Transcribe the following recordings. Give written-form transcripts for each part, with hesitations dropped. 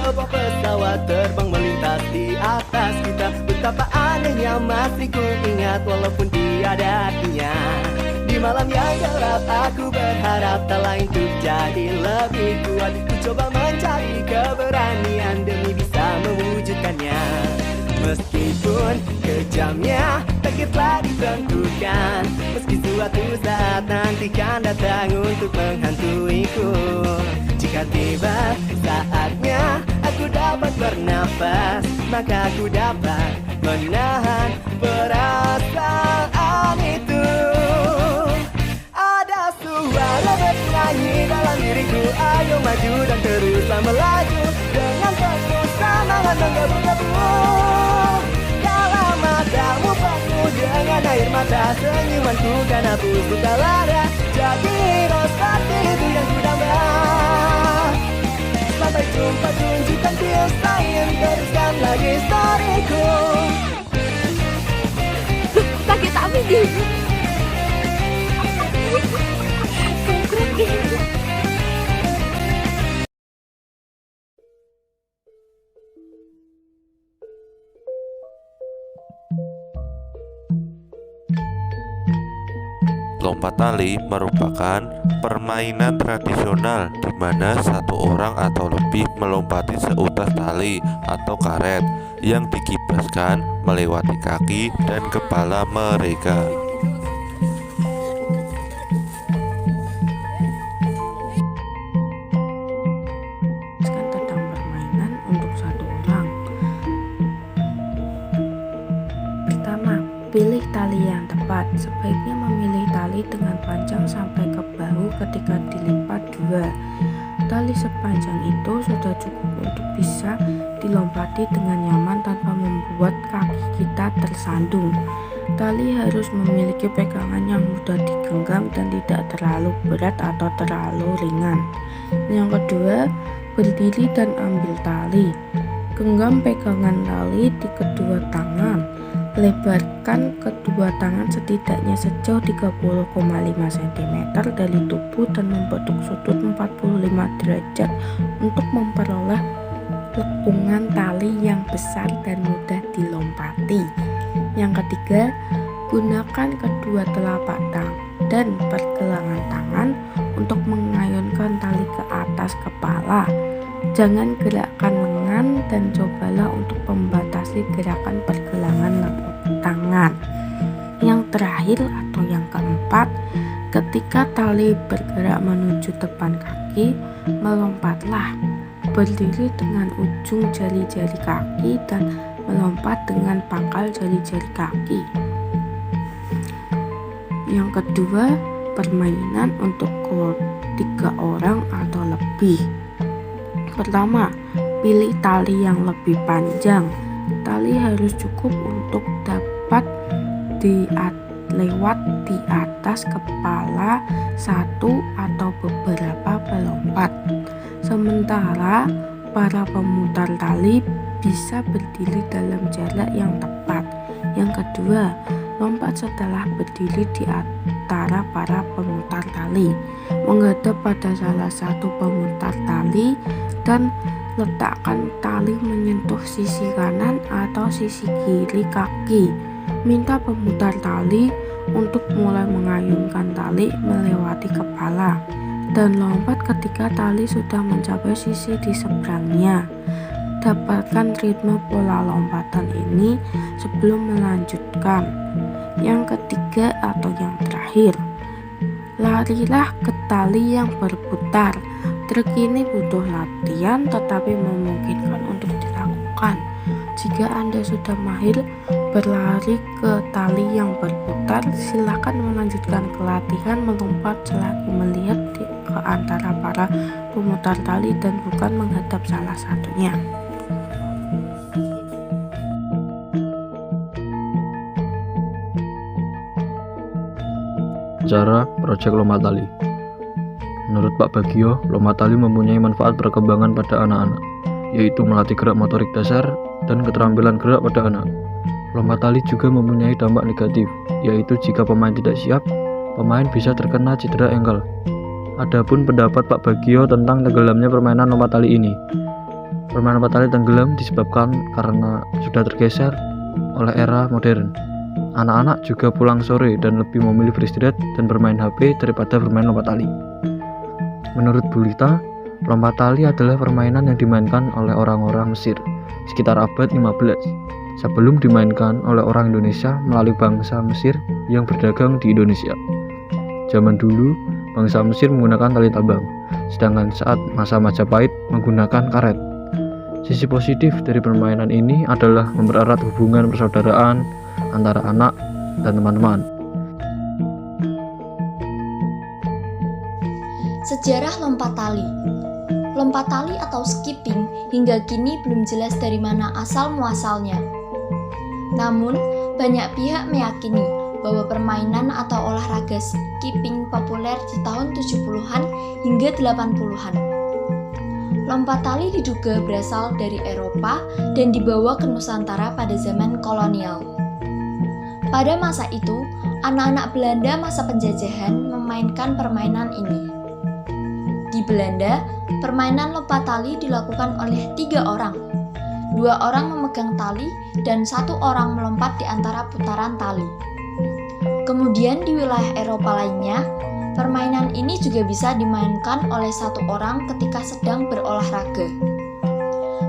sebuah pesawat terbang melintas di atas kita. Betapa anehnya masih ku ingat walaupun tiada artinya. Di malam yang gelap aku berharap tak lain untuk jadi lebih kuat. Ku coba mencari keberanian demi bisa mewujudkannya. Meskipun kejamnya takdir telah ditentukan, meski suatu saat nanti kan datang untuk menghantuiku. Jika tiba saatnya aku dapat bernafas, maka aku dapat menahan perasaan itu. Ada suara bernyanyi dalam diriku, ayo maju dan teruslah melaju dengan penuh semangat menggebu-gebu. Dalam matamu penuh dengan air mata, senyumanku kan hapus luka lara. Jadi hero seperti itu yang ku damba. Sampai jumpa tunjukkan feel sayang, teruskan lagi storyku. Sakit tapi di Lompat tali merupakan permainan tradisional di mana satu orang atau lebih melompati seutas tali atau karet yang dikibaskan melewati kaki dan kepala mereka. Tentang permainan untuk satu orang. Pertama, pilih tali yang tepat. Sebaiknya memilih tali dengan panjang sampai ke bahu ketika dilipat dua. Tali sepanjang itu sudah cukup untuk bisa dilompati dengan nyaman tanpa membuat kaki kita tersandung. Tali harus memiliki pegangan yang mudah digenggam dan tidak terlalu berat atau terlalu ringan. Yang kedua, berdiri dan ambil tali. Genggam pegangan tali di kedua tangan. Lebarkan kedua tangan setidaknya sejauh 30,5 cm dari tubuh dan membentuk sudut 45 derajat untuk memperoleh lepungan tali yang besar dan mudah dilompati. Yang ketiga, gunakan kedua telapak tangan dan pergelangan tangan untuk mengayunkan tali ke atas kepala. Jangan gerakkan lengan dan cobalah untuk membatasi gerakan pergelangan tangan. Yang terakhir atau yang keempat, ketika tali bergerak menuju depan kaki, melompatlah. Berdiri dengan ujung jari-jari kaki dan melompat dengan pangkal jari-jari kaki. Yang kedua, permainan untuk 3 orang atau lebih. Pertama, pilih tali yang lebih panjang. Tali harus cukup untuk dapat lewat di atas kepala satu atau beberapa pelompat. Sementara para pemutar tali bisa berdiri dalam jarak yang tepat. Yang kedua, lompat setelah berdiri di antara para pemutar tali. Menghadap pada salah satu pemutar tali dan letakkan tali menyentuh sisi kanan atau sisi kiri kaki. Minta pemutar tali untuk mulai mengayunkan tali melewati kepala dan lompat ketika tali sudah mencapai sisi di seberangnya. Dapatkan ritme pola lompatan ini sebelum melanjutkan. Yang ketiga atau yang terakhir, larilah ke tali yang berputar. Trik ini butuh latihan tetapi memungkinkan untuk dilakukan. Jika Anda sudah mahir berlari ke tali yang berputar, silakan melanjutkan ke latihan melompat selagi melihat ke antara para pemutar tali dan bukan menghadap salah satunya. Cara proyek lompat tali. Menurut Pak Bagio, lompat tali mempunyai manfaat perkembangan pada anak-anak, yaitu melatih gerak motorik dasar dan keterampilan gerak pada anak. Lompat tali juga mempunyai dampak negatif, yaitu jika pemain tidak siap, pemain bisa terkena cedera engkel. Adapun pendapat Pak Bagio tentang tenggelamnya permainan lompat tali ini. Permainan lompat tali tenggelam disebabkan karena sudah tergeser oleh era modern. Anak-anak juga pulang sore dan lebih memilih beristirahat dan bermain HP daripada bermain lompat tali. Menurut Bulita, lompat tali adalah permainan yang dimainkan oleh orang-orang Mesir sekitar abad 15 sebelum dimainkan oleh orang Indonesia melalui bangsa Mesir yang berdagang di Indonesia. Zaman dulu, bangsa Mesir menggunakan tali tambang, sedangkan saat masa Majapahit menggunakan karet. Sisi positif dari permainan ini adalah mempererat hubungan persaudaraan antara anak dan teman-teman. Sejarah lompat tali. Lompat tali atau skipping hingga kini belum jelas dari mana asal-muasalnya. Namun, banyak pihak meyakini bahwa permainan atau olahraga skipping populer di tahun 70-an hingga 80-an. Lompat tali diduga berasal dari Eropa dan dibawa ke Nusantara pada zaman kolonial. Pada masa itu, anak-anak Belanda masa penjajahan memainkan permainan ini. Di Belanda, permainan lompat tali dilakukan oleh 3 orang. 2 orang memegang tali dan 1 orang melompat di antara putaran tali. Kemudian di wilayah Eropa lainnya, permainan ini juga bisa dimainkan oleh 1 orang ketika sedang berolahraga.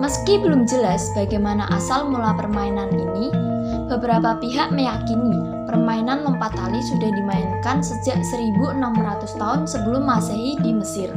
Meski belum jelas bagaimana asal mula permainan ini, beberapa pihak meyakini permainan lompat tali sudah dimainkan sejak 1600 tahun sebelum Masehi di Mesir.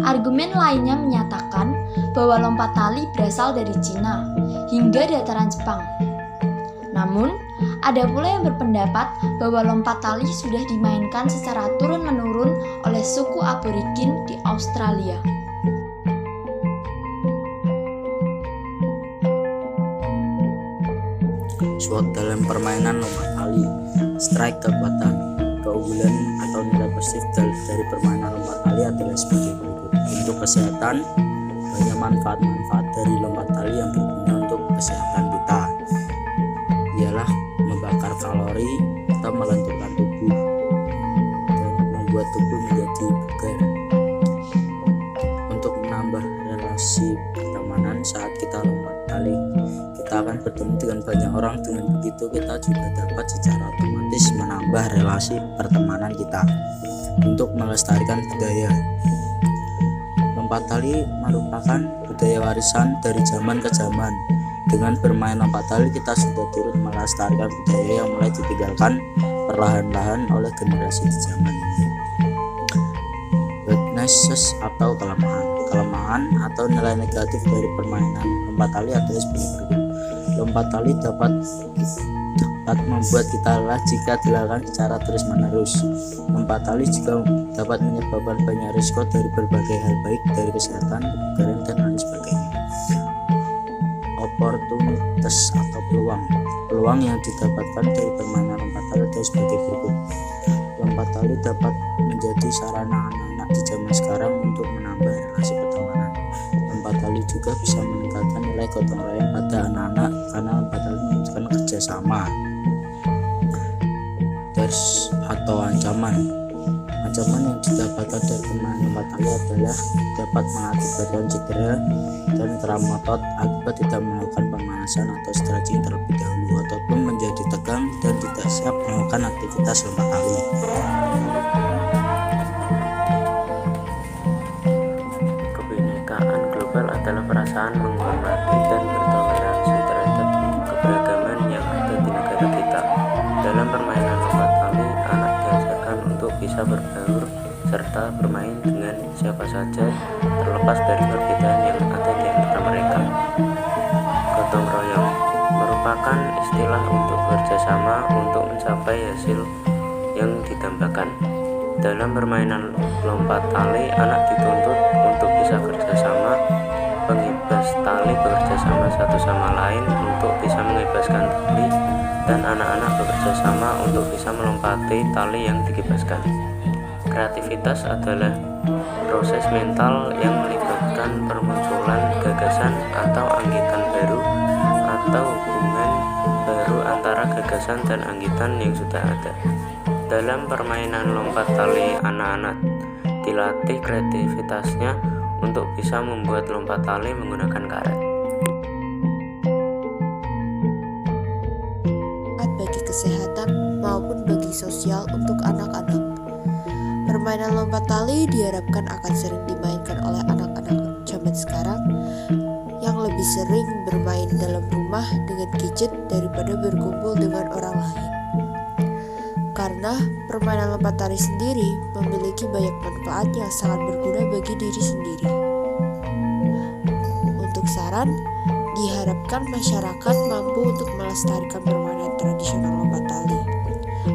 Argumen lainnya menyatakan bahwa lompat tali berasal dari Cina hingga dataran Jepang. Namun, ada pula yang berpendapat bahwa lompat tali sudah dimainkan secara turun-menurun oleh suku aborigin di Australia. SWOT dalam permainan lompat tali. Strike kekuatan, keunggulan atau nilai positif dari permainan lompat tali adalah sebagai berikut. Untuk kesehatan, banyak manfaat-manfaat dari lompat tali yang berguna untuk kesehatan kita. Ialah membakar kalori atau melenturkan tubuh dan membuat tubuh menjadi bugar. Untuk menambah relasi pertemanan saat kita lompat tali, kita akan bertemu dengan banyak orang. Dengan begitu kita juga dapat secara otomatis menambah relasi pertemanan kita. Untuk melestarikan budaya, lompat tali merupakan budaya warisan dari zaman ke zaman. Dengan bermain lompat tali kita sudah turut melestarikan budaya yang mulai ditinggalkan perlahan-lahan oleh generasi di zaman ini. Weaknesses atau kelemahan atau nilai negatif dari permainan lompat tali adalah sebagai berikut. Lompat tali dapat membuat kita lelah jika dilakukan secara terus-menerus. Lompat tali juga dapat menyebabkan banyak risiko dari berbagai hal, baik dari kesehatan, kebugaran, dan lain sebagainya. Opportunities atau peluang yang didapatkan dari permainan lompat tali adalah sebagai berikut. Lompat tali dapat menjadi sarana anak-anak di zaman sekarang untuk menambah relasi pertemanan. Lompat tali juga bisa meningkatkan nilai gotong royong pada anak-anak karena lompat tali membutuhkan kerjasama. Atau ancaman yang didapatkan dari permainan lompat tali adalah dapat mengakibatkan cedera dan trauma otot akibat tidak melakukan pemanasan atau stretching terlebih dahulu, ataupun menjadi tegang dan tidak siap melakukan aktivitas lompat tali. Kebinekaan global adalah perasaan menghormati dan bertoleransi terhadap keberagaman yang ada di negara kita. Dalam permainan lompat tali, anak diajarkan untuk bisa berbaur serta bermain dengan siapa saja terlepas dari perbedaan yang ada di antara mereka. Gotong royong merupakan istilah untuk bekerjasama untuk mencapai hasil yang didambakan. Dalam permainan lompat tali, anak dituntut untuk bisa kerjasama. Pengibas tali bekerja sama satu sama lain untuk bisa mengibaskan tali, dan anak-anak bekerja sama untuk bisa melompati tali yang dikibaskan. Kreativitas adalah proses mental yang melibatkan permunculan gagasan atau anggitan baru atau hubungan baru antara gagasan dan anggitan yang sudah ada. Dalam permainan lompat tali, anak-anak dilatih kreativitasnya untuk bisa membuat lompat tali menggunakan karet. Bagi kesehatan maupun bagi sosial untuk anak-anak. Permainan lompat tali diharapkan akan sering dimainkan oleh anak-anak zaman sekarang yang lebih sering bermain dalam rumah dengan gadget daripada berkumpul dengan orang lain. Karena permainan lompat tali sendiri memiliki banyak manfaat yang sangat berguna bagi diri sendiri. Untuk saran, diharapkan masyarakat mampu untuk melestarikan permainan tradisional lompat tali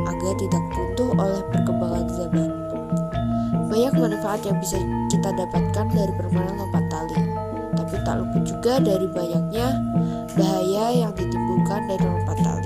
agar tidak runtuh oleh perkembangan zaman. Banyak manfaat yang bisa kita dapatkan dari permainan lompat tali, tapi tak luput juga dari banyaknya bahaya yang ditimbulkan dari lompat tali.